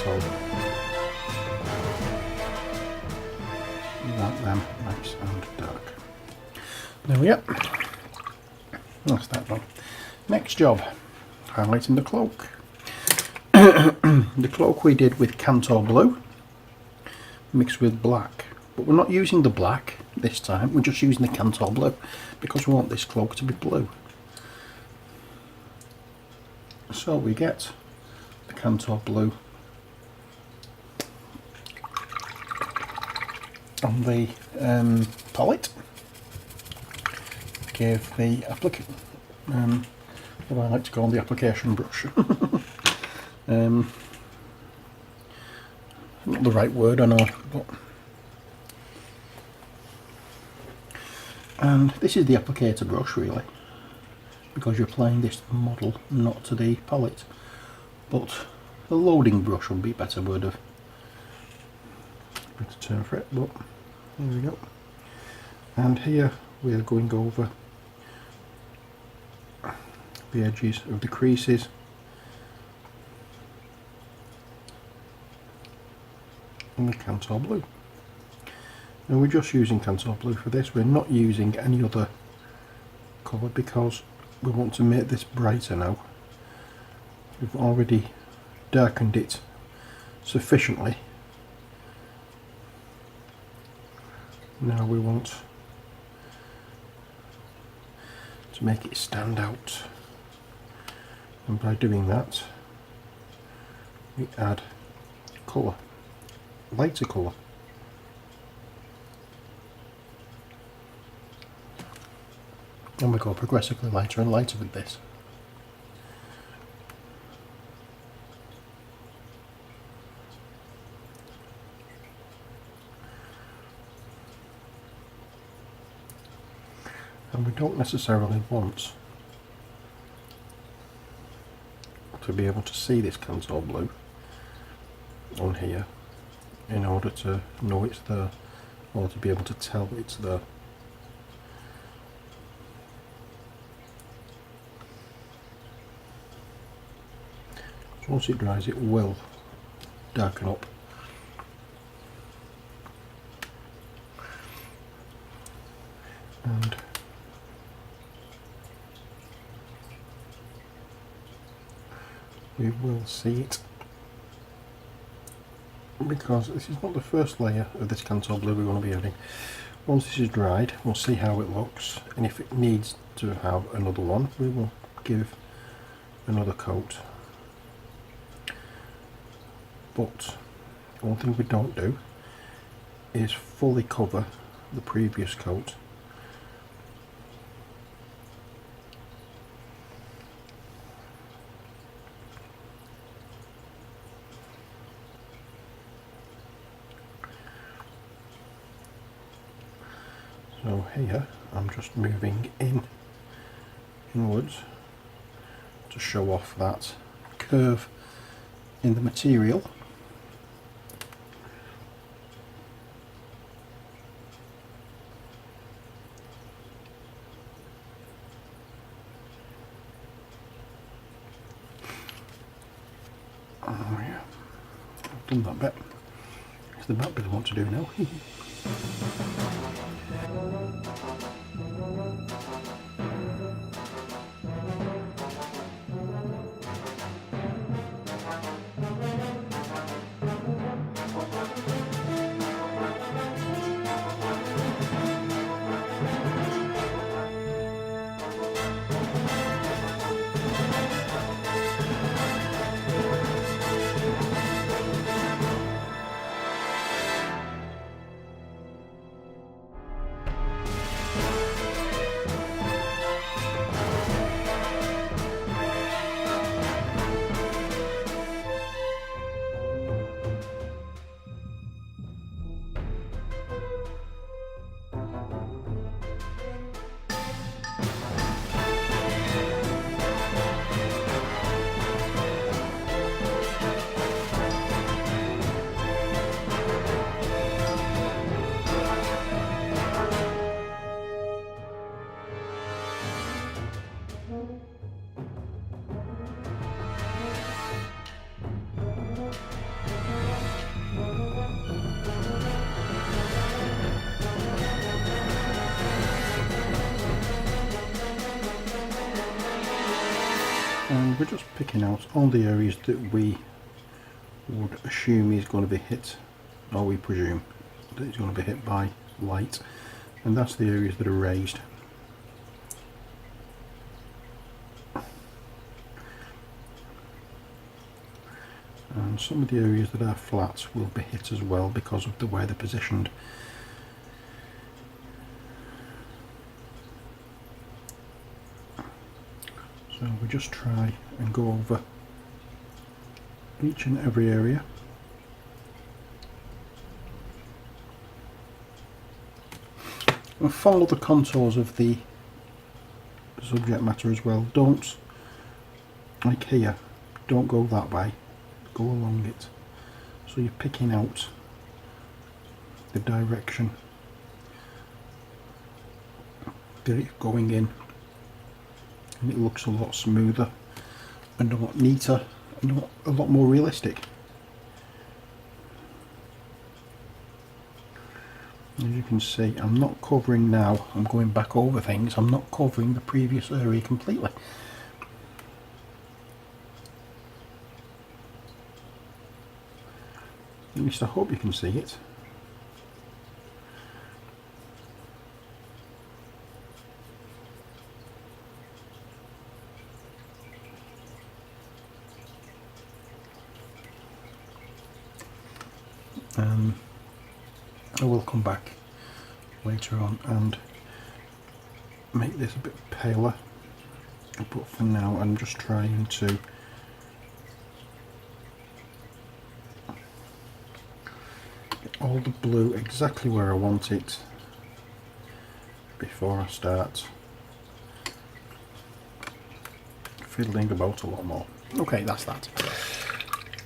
so without them, nice and dark. There we are. That's that done. Next job, highlighting the cloak. The cloak we did with Cantor Blue mixed with black, but we're not using the black this time, we're just using the Cantor Blue because we want this cloak to be blue. So we get the Cantor Blue on the palette, gave the what I like to call the application brush. Not the right word, I know, but and this is the applicator brush really, because you're applying this to the model, not to the palette. But the loading brush would be a better term for it. But there we go. And here we are going over the edges of the creases. And the Cantor Blue. And we're just using Cantor Blue for this. We're not using any other colour because we want to make this brighter now. We've already darkened it sufficiently. Now we want to make it stand out. And by doing that, we add colour. Lighter colour. And we go progressively lighter and lighter with this. And we don't necessarily want to be able to see this Cantor Blue on here in order to know it's there, or to be able to tell it's there. So once it dries, it will darken up. And we will see it, because this is not the first layer of this Cantor Blue we're going to be adding. Once this is dried, we'll see how it looks, and if it needs to have another one, we will give another coat. But one thing we don't do is fully cover the previous coat. So here I'm just moving inwards to show off that curve in the material. Oh yeah, I've done that bit. It's the back bit I want to do now. and we're just picking out all the areas that we would assume is going to be hit, or we presume that it's going to be hit by light, and that's the areas that are raised. And some of the areas that are flat will be hit as well because of the way they're positioned. So we just try and go over each and every area. And follow the contours of the subject matter as well. Don't, like here, don't go that way, go along it. So you're picking out the direction that it's going in, and it looks a lot smoother and a lot neater and a lot more realistic. As you can see, I'm not covering now, I'm going back over things, I'm not covering the previous area completely. At least I hope you can see it. I will come back later on and make this a bit paler, but for now I'm just trying to get all the blue exactly where I want it before I start fiddling about a lot more. Okay, that's that.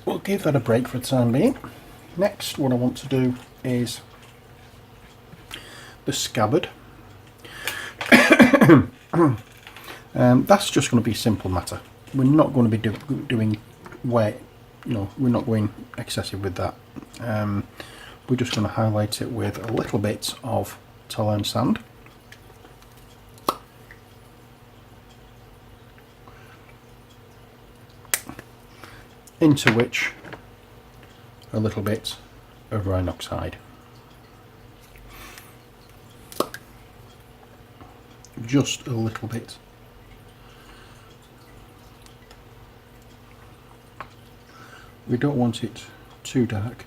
We'll give that a break for the time being. Next, what I want to do is the scabbard. That's just going to be a simple matter. We're not going to be doing way, we're not going excessive with that. We're just going to highlight it with a little bit of Talon sand. Into which a little bit of iron oxide. Just a little bit. We don't want it too dark,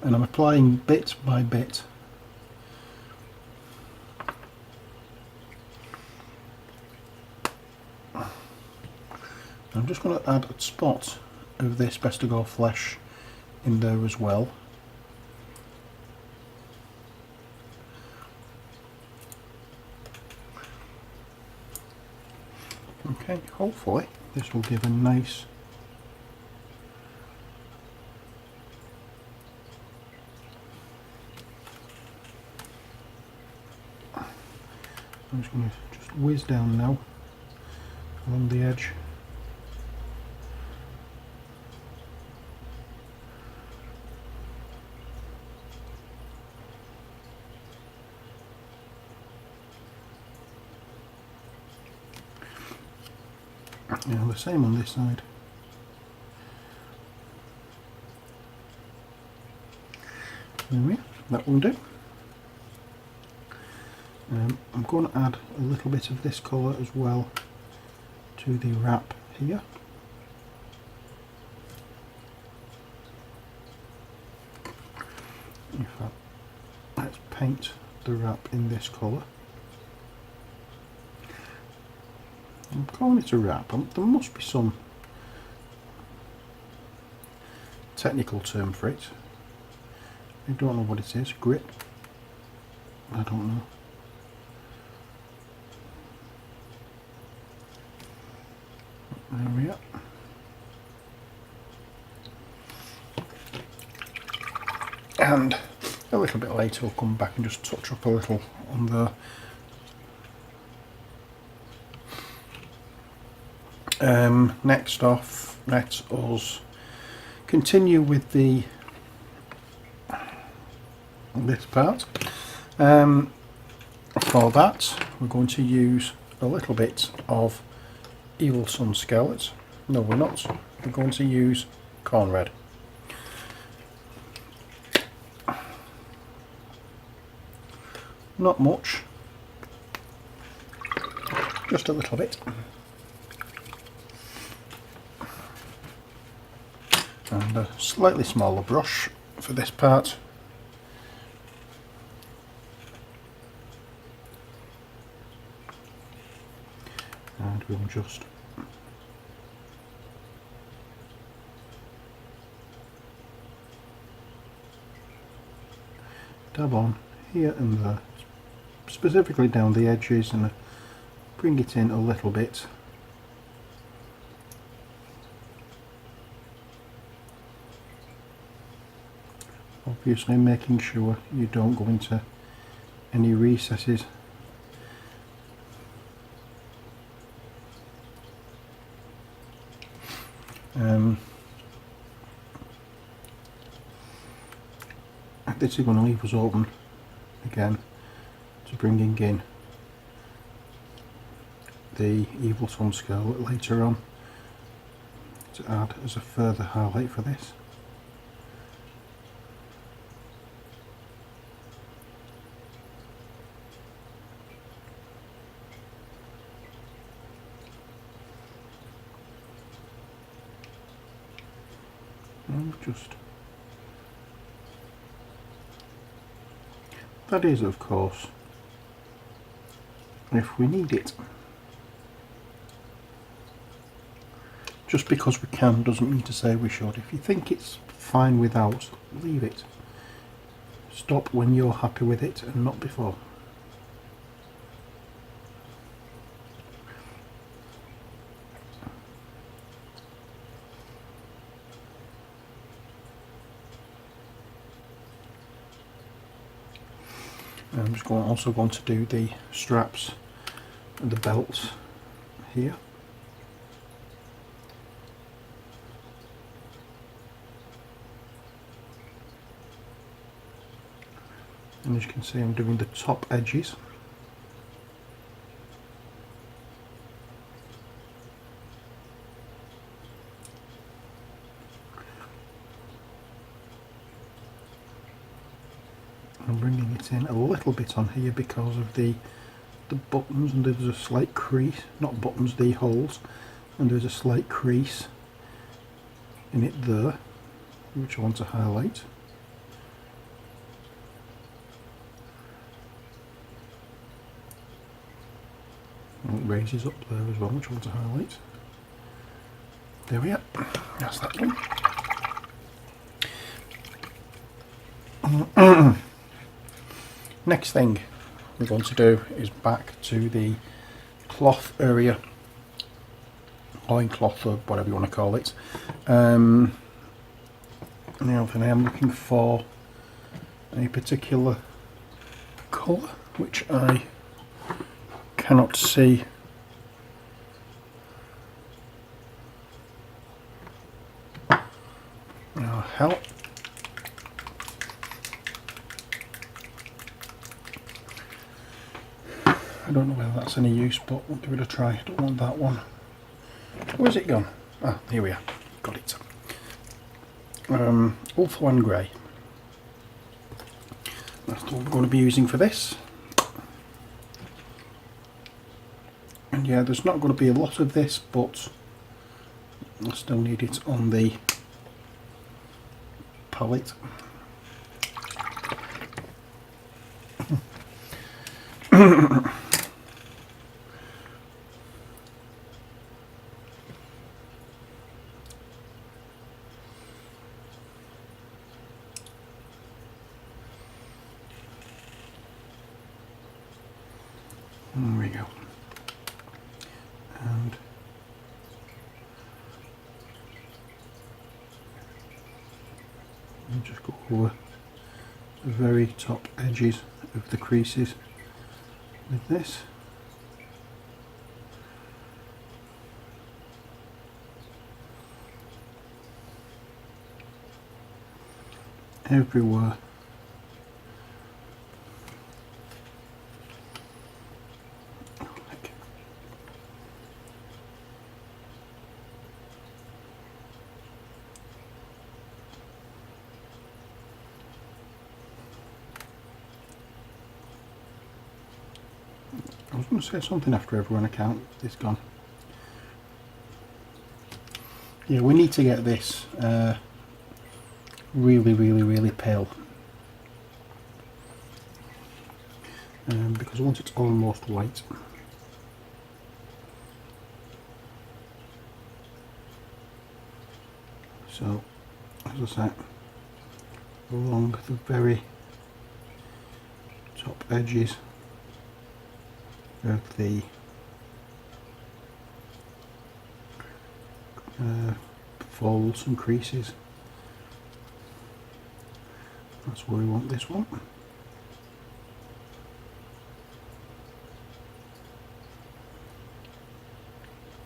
and I'm applying bit by bit. I'm just going to add a spot of this Bestigar flesh in there as well. Okay, hopefully this will give a nice I'm just going to just whiz down now along the edge. Yeah, the same on this side. There we are, that will do. I'm going to add a little bit of this colour as well to the wrap here. In fact, let's paint the wrap in this colour. I'm calling it a wrap. There must be some technical term for it. I don't know what it is. Grit? I don't know. There we are. And a little bit later we'll come back and just touch up a little on there. Next off, let us continue with this part. For that, we're going to use a little bit of Evil Sun Skelet. No, we're not. We're going to use corn red. Not much, just a little bit. And a slightly smaller brush for this part. And we'll just dab on here and there, specifically down the edges, and bring it in a little bit. Obviously making sure you don't go into any recesses. This is going to leave us open again to bringing in the Evil Sun Scarlet later on to add as a further highlight for this. And just that is, of course, if we need it. Just because we can doesn't mean to say we should. If you think it's fine without, leave it. Stop when you're happy with it and not before. I'm just also going to do the straps and the belts here. And as you can see, I'm doing the top edges. I'm bringing it in a little bit on here because of the buttons, and there's a slight crease, not buttons, the holes, and there's a slight crease in it there, which I want to highlight. And it raises up there as well, which I want to highlight. There we are, that's that one. Next thing we're going to do is back to the cloth area, loincloth or whatever you want to call it. Now then, I am looking for a particular colour which I cannot see. Oh, hell. I don't know whether that's any use, but we'll give it a try. I don't want that one. Where's it gone? Ah, here we are. Got it. Ulthuan Grey. That's what we're going to be using for this. And yeah, there's not going to be a lot of this, but I still need it on the palette. There we go. And just go over the very top edges of the creases with this. Everywhere. I was going to say something after everyone account is gone. Yeah, we need to get this really pale. Because once it's almost white, so as I said, along the very top edges of the folds and creases, that's where we want this one.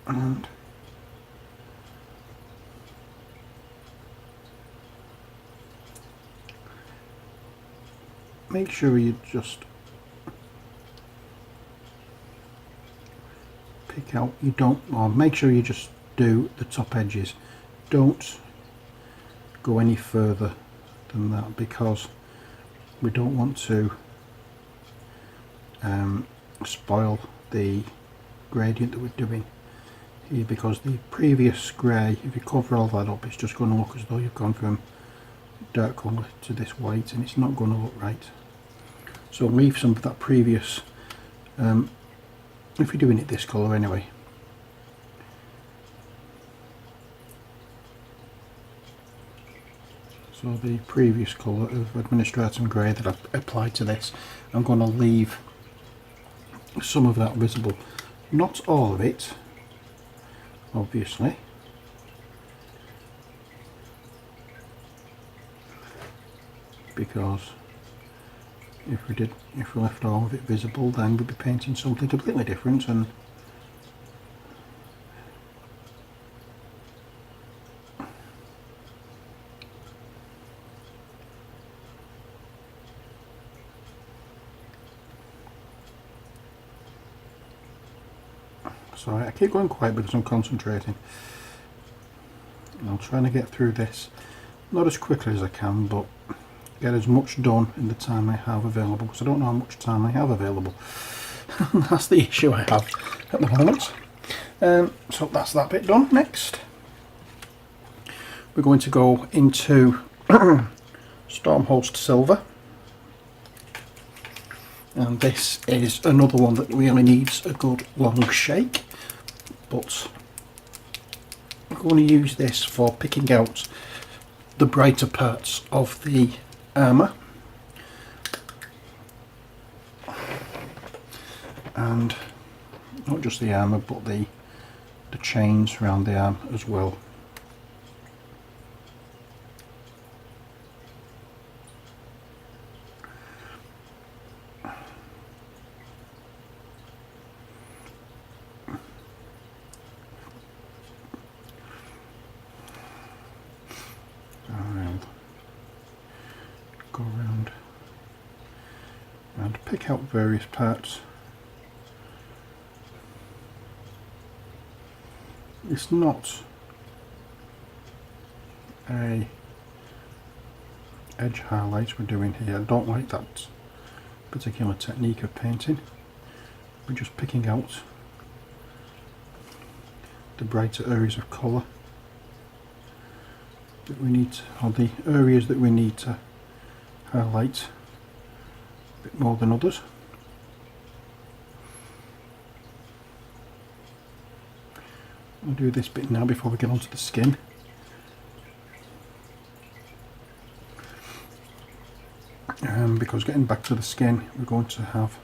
And make sure you just pick out, you don't, or make sure you just do the top edges. Don't go any further than that, because we don't want to spoil the gradient that we're doing here, because the previous grey, if you cover all that up, it's just going to look as though you've gone from dark colour to this white, and it's not going to look right. So leave some of that previous, if you're doing it this colour anyway. So the previous colour of Administratum Grey that I've applied to this, I'm going to leave some of that visible. Not all of it, obviously. Because if we left all of it visible, then we'd be painting something completely different, and sorry, I keep going quiet because I'm concentrating. And I'm trying to get through this, not as quickly as I can, but get as much done in the time I have available, because I don't know how much time I have available. That's the issue I have at the moment. So that's that bit done. Next, we're going to go into Stormhost Silver. And this is another one that really needs a good long shake, but I'm going to use this for picking out the brighter parts of the armour, and not just the armour but the chains around the arm as well. Go around and pick out various parts. It's not a edge highlights we're doing here. I don't like that particular technique of painting. We're just picking out the brighter areas of colour that we need, or the areas that we need to highlight a bit more than others. I'll do this bit now before we get onto the skin. Because getting back to the skin, we're going to have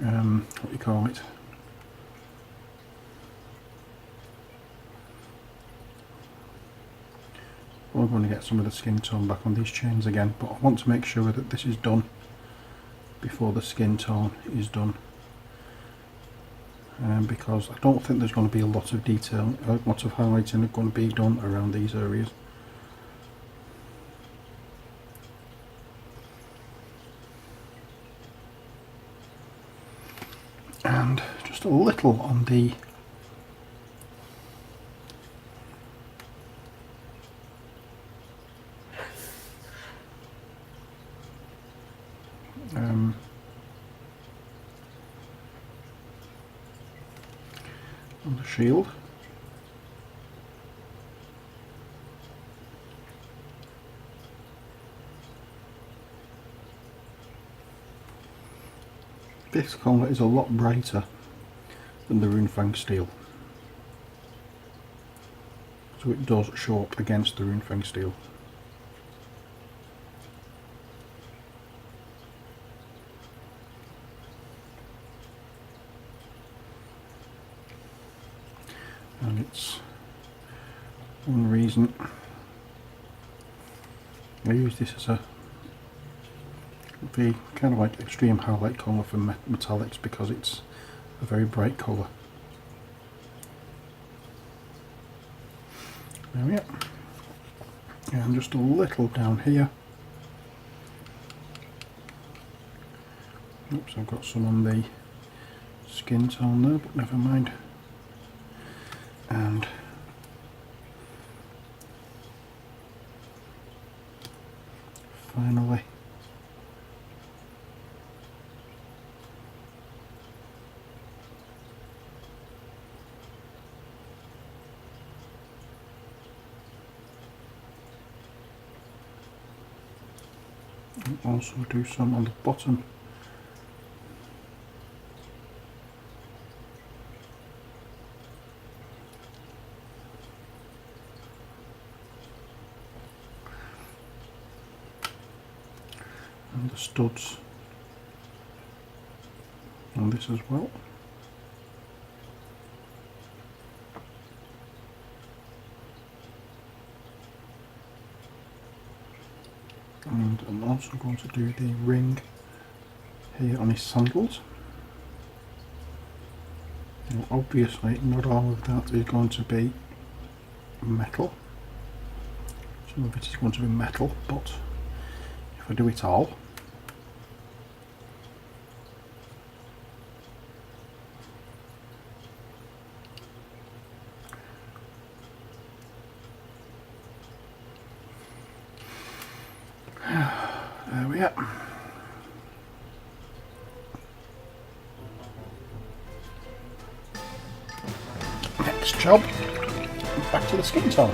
what do you call it? We're going to get some of the skin tone back on these chains again, but I want to make sure that this is done before the skin tone is done, because I don't think there's going to be a lot of detail, a lot of highlighting going to be done around these areas. And just a little on the on the shield. This colour is a lot brighter than the Runefang steel, so it does show up against the Runefang steel. And it's one reason I use this as the kind of like extreme highlight colour for metallics, because it's a very bright colour. There we are. And just a little down here. Oops, I've got some on the skin tone there, but never mind. And finally I'll also do some on the bottom. And the studs on this as well. And I'm also going to do the ring here on his sandals. Now obviously not all of that is going to be metal. Some of it is going to be metal, but if I do it all, there we are. Next job, back to the skin tone.